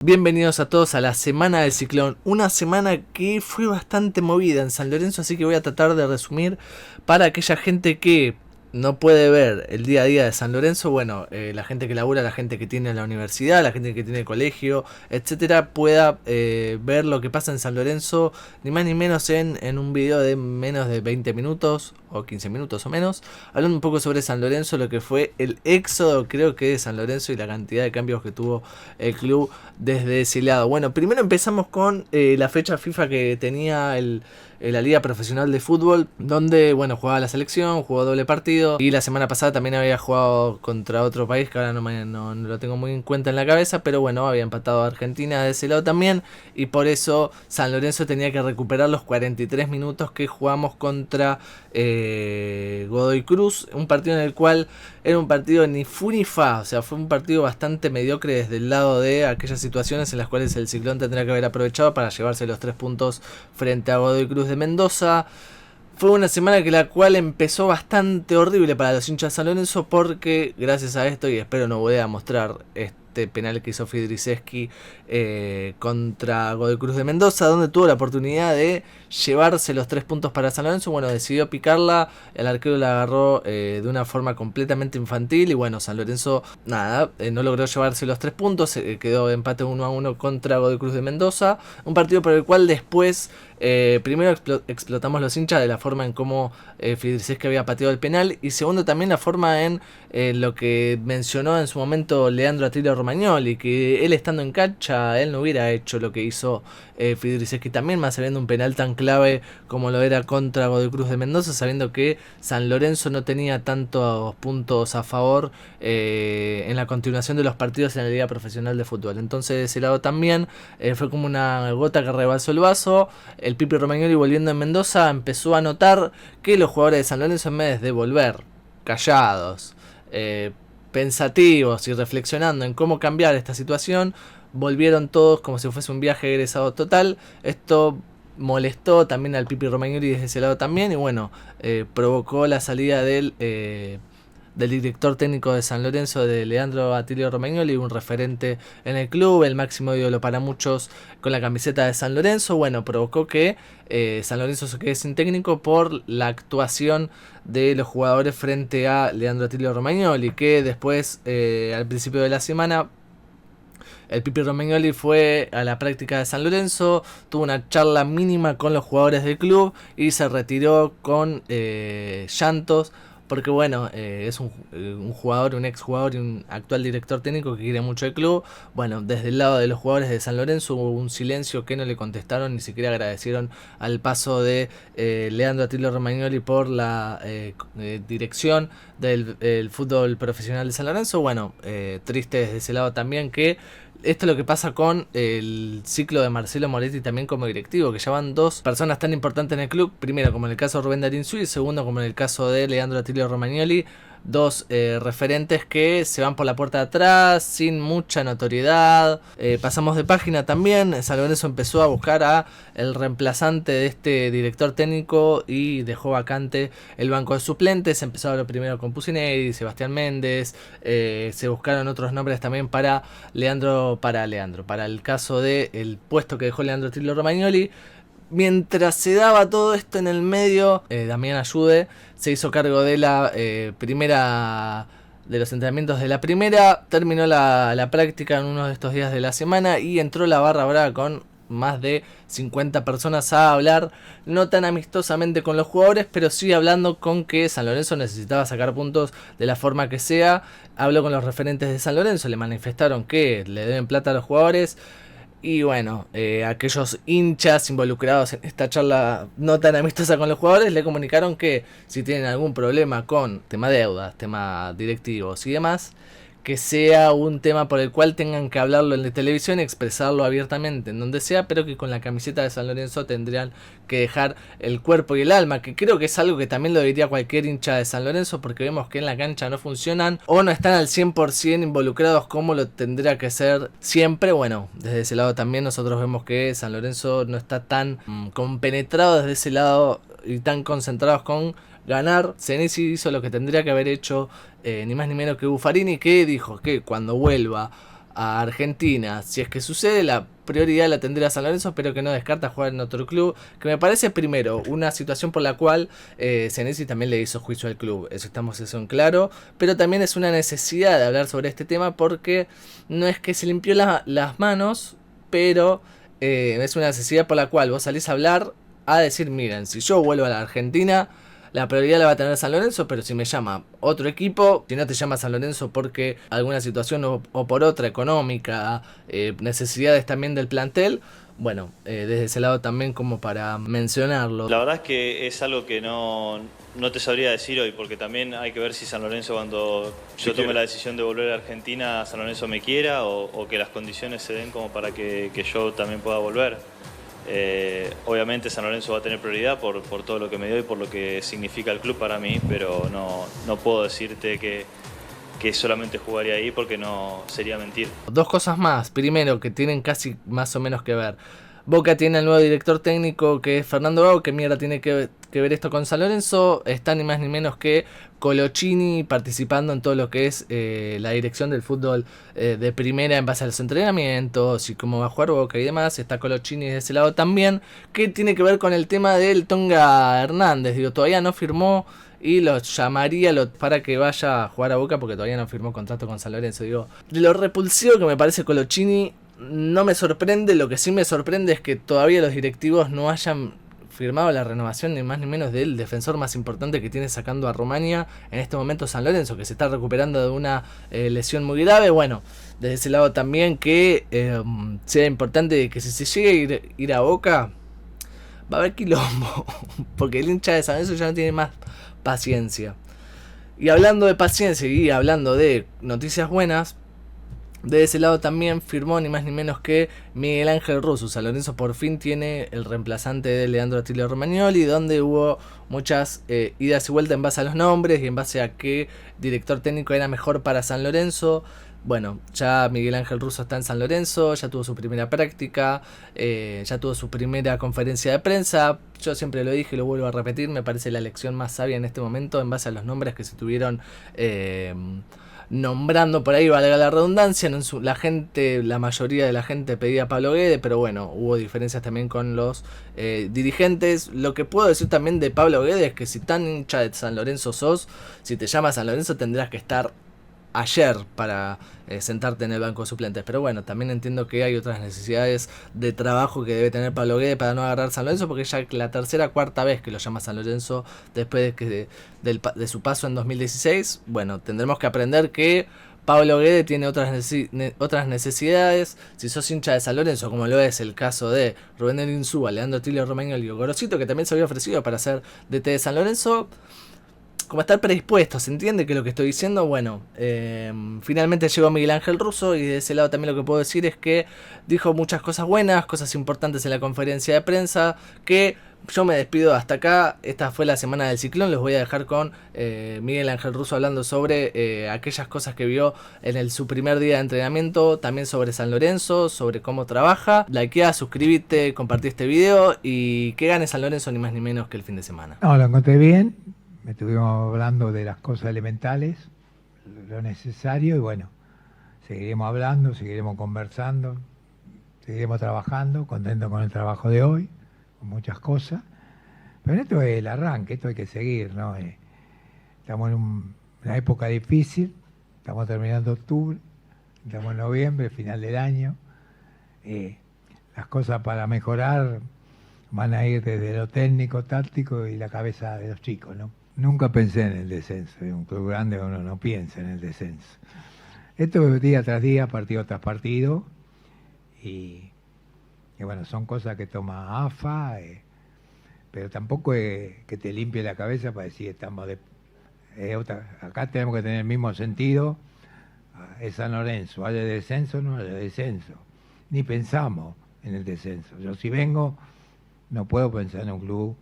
Bienvenidos a todos a la semana del ciclón, una semana que fue bastante movida en San Lorenzo, así que voy a tratar de resumir para aquella gente que no puede ver el día a día de San Lorenzo, bueno, la gente que labura, la gente que tiene la universidad, la gente que tiene el colegio, etcétera, pueda ver lo que pasa en San Lorenzo, ni más ni menos en un video de menos de 20 minutos o 15 minutos o menos, hablando un poco sobre San Lorenzo, lo que fue el éxodo, creo que de San Lorenzo y la cantidad de cambios que tuvo el club desde ese lado. Bueno, primero empezamos con la fecha FIFA que tenía la Liga Profesional de Fútbol, donde, bueno, jugaba la selección, jugó doble partido, y la semana pasada también había jugado contra otro país, que ahora no lo tengo muy en cuenta en la cabeza, pero bueno, había empatado a Argentina de ese lado también, y por eso San Lorenzo tenía que recuperar los 43 minutos que jugamos contra Godoy Cruz, un partido en el cual era un partido ni fu ni fa, o sea, fue un partido bastante mediocre desde el lado de aquellas situaciones en las cuales el Ciclón tendría que haber aprovechado para llevarse los 3 puntos frente a Godoy Cruz de Mendoza. Fue una semana que la cual empezó bastante horrible para los hinchas de San Lorenzo, porque gracias a esto, y espero no voy a mostrar este penal que hizo Fidriceski contra Godoy Cruz de Mendoza, donde tuvo la oportunidad de llevarse los 3 puntos para San Lorenzo, bueno, decidió picarla, el arquero la agarró de una forma completamente infantil, y bueno, San Lorenzo nada, no logró llevarse los 3 puntos, quedó empate 1-1 contra Godoy Cruz de Mendoza, un partido por el cual después primero explotamos los hinchas de la forma en cómo Fidriceski había pateado el penal, y segundo también la forma en lo que mencionó en su momento Leandro Atilio Romagnoli, que él estando en cancha él no hubiera hecho lo que hizo Fidriceski también, más sabiendo un penal tan clave como lo era contra Godoy Cruz de Mendoza, sabiendo que San Lorenzo no tenía tantos puntos a favor en la continuación de los partidos en la Liga Profesional de Fútbol. Entonces de ese lado también fue como una gota que rebalsó el vaso. El Pipi Romagnoli, volviendo en Mendoza, empezó a notar que los jugadores de San Lorenzo, en vez de volver callados, pensativos y reflexionando en cómo cambiar esta situación, volvieron todos como si fuese un viaje egresado total. Esto molestó también al Pipi Romagnoli desde ese lado también, y bueno, provocó la salida del director técnico de San Lorenzo, de Leandro Atilio Romagnoli, un referente en el club, el máximo ídolo para muchos con la camiseta de San Lorenzo. Bueno, provocó que San Lorenzo se quede sin técnico por la actuación de los jugadores frente a Leandro Atilio Romagnoli, que después, al principio de la semana, el Pipi Romagnoli fue a la práctica de San Lorenzo, tuvo una charla mínima con los jugadores del club y se retiró con llantos, porque bueno, es un jugador, un ex jugador y un actual director técnico que quiere mucho el club. Bueno, desde el lado de los jugadores de San Lorenzo hubo un silencio, que no le contestaron, ni siquiera agradecieron al paso de Leandro Atilio Romagnoli por la dirección del fútbol profesional de San Lorenzo. Bueno, triste desde ese lado también, que esto es lo que pasa con el ciclo de Marcelo Moretti también como directivo, que ya van dos personas tan importantes en el club, primero como en el caso de Rubén Darín Suárez, segundo como en el caso de Leandro Atilio Romagnoli, dos referentes que se van por la puerta de atrás, sin mucha notoriedad. Pasamos de página también, San Lorenzo empezó a buscar a el reemplazante de este director técnico y dejó vacante el banco de suplentes. Empezó a hablar primero con Pusineri, Sebastián Méndez, se buscaron otros nombres también para el caso del puesto que dejó Leandro Atilio Romagnoli. Mientras se daba todo esto en el medio, Damián Ayude se hizo cargo de la primera, de los entrenamientos de la primera, terminó la práctica en uno de estos días de la semana y entró la barra brava con más de 50 personas a hablar, no tan amistosamente con los jugadores, pero sí hablando con que San Lorenzo necesitaba sacar puntos de la forma que sea. Habló con los referentes de San Lorenzo, le manifestaron que le deben plata a los jugadores. Y bueno, aquellos hinchas involucrados en esta charla no tan amistosa con los jugadores le comunicaron que si tienen algún problema con tema deudas, tema directivos y demás, que sea un tema por el cual tengan que hablarlo en la televisión y expresarlo abiertamente en donde sea, pero que con la camiseta de San Lorenzo tendrían que dejar el cuerpo y el alma, que creo que es algo que también lo diría cualquier hincha de San Lorenzo, porque vemos que en la cancha no funcionan o no están al 100% involucrados como lo tendría que ser siempre. Bueno, desde ese lado también nosotros vemos que San Lorenzo no está tan compenetrado desde ese lado y tan concentrados con ganar. Senesi hizo lo que tendría que haber hecho, ni más ni menos que Buffarini, que dijo que cuando vuelva a Argentina. Si es que sucede, la prioridad la tendría San Lorenzo, pero que no descarta jugar en otro club, que me parece primero una situación por la cual Senesi también le hizo juicio al club, eso en claro, pero también es una necesidad de hablar sobre este tema porque no es que se limpió las manos, pero es una necesidad por la cual vos salís a hablar, a decir, miren, si yo vuelvo a la Argentina, la prioridad la va a tener San Lorenzo, pero si me llama otro equipo, si no te llama San Lorenzo porque alguna situación o por otra económica, necesidades también del plantel, bueno, desde ese lado también como para mencionarlo. La verdad es que es algo que no te sabría decir hoy, porque también hay que ver si San Lorenzo, cuando yo tome la decisión de volver a Argentina, San Lorenzo me quiera o que las condiciones se den como para que yo también pueda volver. Obviamente San Lorenzo va a tener prioridad por todo lo que me dio y por lo que significa el club para mí, pero no puedo decirte que solamente jugaría ahí porque no sería mentir. Dos cosas más. Primero, que tienen casi más o menos que ver. Boca tiene al nuevo director técnico que es Fernando Gago. ¿Qué mierda tiene que ver esto con San Lorenzo? Está ni más ni menos que Colochini participando en todo lo que es la dirección del fútbol de primera en base a los entrenamientos y cómo va a jugar Boca y demás. Está Colochini de ese lado también, que tiene que ver con el tema del Tonga Hernández. Digo, todavía no firmó y lo llamaría para que vaya a jugar a Boca porque todavía no firmó contrato con San Lorenzo. Digo, de lo repulsivo que me parece Colochini, no me sorprende. Lo que sí me sorprende es que todavía los directivos no hayan firmado la renovación ni más ni menos del defensor más importante que tiene sacando a Rumania en este momento San Lorenzo, que se está recuperando de una lesión muy grave. Bueno, desde ese lado también que sea importante que si se llega a ir a Boca, va a haber quilombo, porque el hincha de San Lorenzo ya no tiene más paciencia. Y hablando de paciencia y hablando de noticias buenas, de ese lado también firmó ni más ni menos que Miguel Ángel Russo. San Lorenzo por fin tiene el reemplazante de Leandro Attilio Romagnoli, donde hubo muchas idas y vueltas en base a los nombres y en base a qué director técnico era mejor para San Lorenzo. Bueno, ya Miguel Ángel Russo está en San Lorenzo, ya tuvo su primera práctica, ya tuvo su primera conferencia de prensa. Yo siempre lo dije y lo vuelvo a repetir, me parece la elección más sabia en este momento en base a los nombres que se tuvieron nombrando por ahí, valga la redundancia. La mayoría de la gente pedía a Pablo Guede, pero bueno, hubo diferencias también con los dirigentes. Lo que puedo decir también de Pablo Guede es que si tan hincha de San Lorenzo sos, si te llamas San Lorenzo tendrás que estar ayer para sentarte en el banco de suplentes. Pero bueno, también entiendo que hay otras necesidades de trabajo que debe tener Pablo Guede para no agarrar San Lorenzo, porque ya la tercera o cuarta vez que lo llama San Lorenzo después de su paso en 2016. Bueno, tendremos que aprender que Pablo Guede tiene otras necesidades. Si sos hincha de San Lorenzo, como lo es el caso de Rubén El Insúa, Leandro Tilio Romagnoli y Gorosito, que también se había ofrecido para ser DT de San Lorenzo, como estar predispuesto, ¿se entiende que lo que estoy diciendo? Bueno, finalmente llegó Miguel Ángel Russo y de ese lado también lo que puedo decir es que dijo muchas cosas buenas, cosas importantes en la conferencia de prensa, que yo me despido hasta acá. Esta fue la semana del ciclón, los voy a dejar con Miguel Ángel Russo hablando sobre aquellas cosas que vio en su primer día de entrenamiento, también sobre San Lorenzo, sobre cómo trabaja. Likea, suscríbete, compartí este video y que gane San Lorenzo ni más ni menos que el fin de semana. No, lo encontré bien. Estuvimos hablando de las cosas elementales, lo necesario, y bueno, seguiremos hablando, seguiremos conversando, seguiremos trabajando, contento con el trabajo de hoy, con muchas cosas. Pero esto es el arranque, esto hay que seguir, ¿no? Estamos en una época difícil, estamos terminando octubre, estamos en noviembre, final del año. Las cosas para mejorar van a ir desde lo técnico, táctico y la cabeza de los chicos, ¿no? Nunca pensé en el descenso, en un club grande uno no piensa en el descenso. Esto es día tras día, partido tras partido, y bueno, son cosas que toma AFA, pero tampoco es que te limpie la cabeza para decir estamos acá tenemos que tener el mismo sentido. Es San Lorenzo, ¿hay descenso? No hay descenso, ni pensamos en el descenso. Yo si vengo no puedo pensar en un club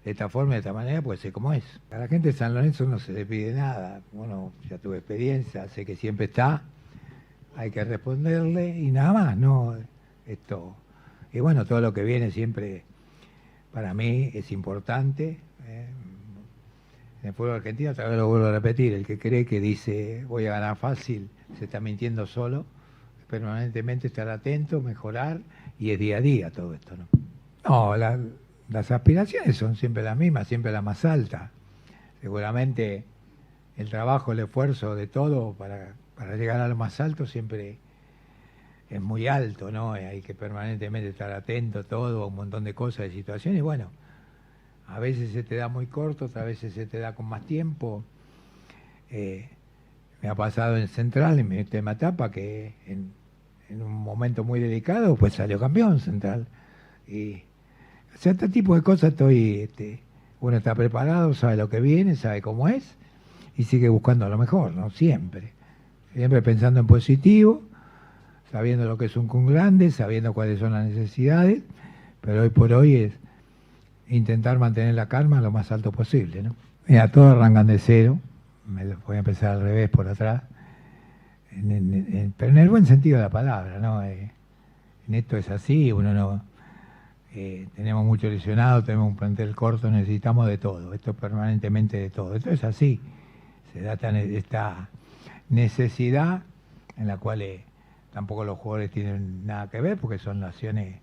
de esta forma, de esta manera, pues sé cómo es. A la gente de San Lorenzo no se le pide nada. Bueno, ya tuve experiencia, sé que siempre está, hay que responderle y nada más, ¿no? Esto. Y bueno, todo lo que viene siempre para mí es importante. En el fútbol argentino, otra vez lo vuelvo a repetir, el que cree que dice voy a ganar fácil, se está mintiendo solo. permanentemente estar atento, mejorar, y es día a día todo esto, ¿no? No, las aspiraciones son siempre las mismas, siempre la más alta. Seguramente el trabajo, el esfuerzo de todo para llegar a lo más alto siempre es muy alto, ¿no? Hay que permanentemente estar atento a todo, a un montón de cosas, de situaciones. Bueno, a veces se te da muy corto, otras veces se te da con más tiempo. Me ha pasado en Central, en mi última etapa, que en un momento muy delicado, pues salió campeón Central. Y, o sea, este tipo de cosas uno está preparado, sabe lo que viene, sabe cómo es, y sigue buscando lo mejor, ¿no? Siempre. Siempre pensando en positivo, sabiendo lo que es un club grande, sabiendo cuáles son las necesidades, pero hoy por hoy es intentar mantener la calma lo más alto posible, ¿no? Mira, todos arrancan de cero, voy a empezar al revés por atrás, pero en el buen sentido de la palabra, ¿no? En esto es así, uno no... tenemos mucho lesionado, tenemos un plantel corto, necesitamos de todo, esto es permanentemente de todo, esto es así, se da esta necesidad en la cual tampoco los jugadores tienen nada que ver porque son naciones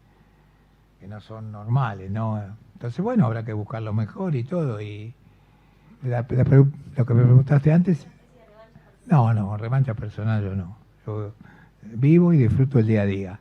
que no son normales, ¿no? Entonces, bueno, habrá que buscar lo mejor y todo. Y lo que me preguntaste antes, no, revancha personal yo no. Yo vivo y disfruto el día a día.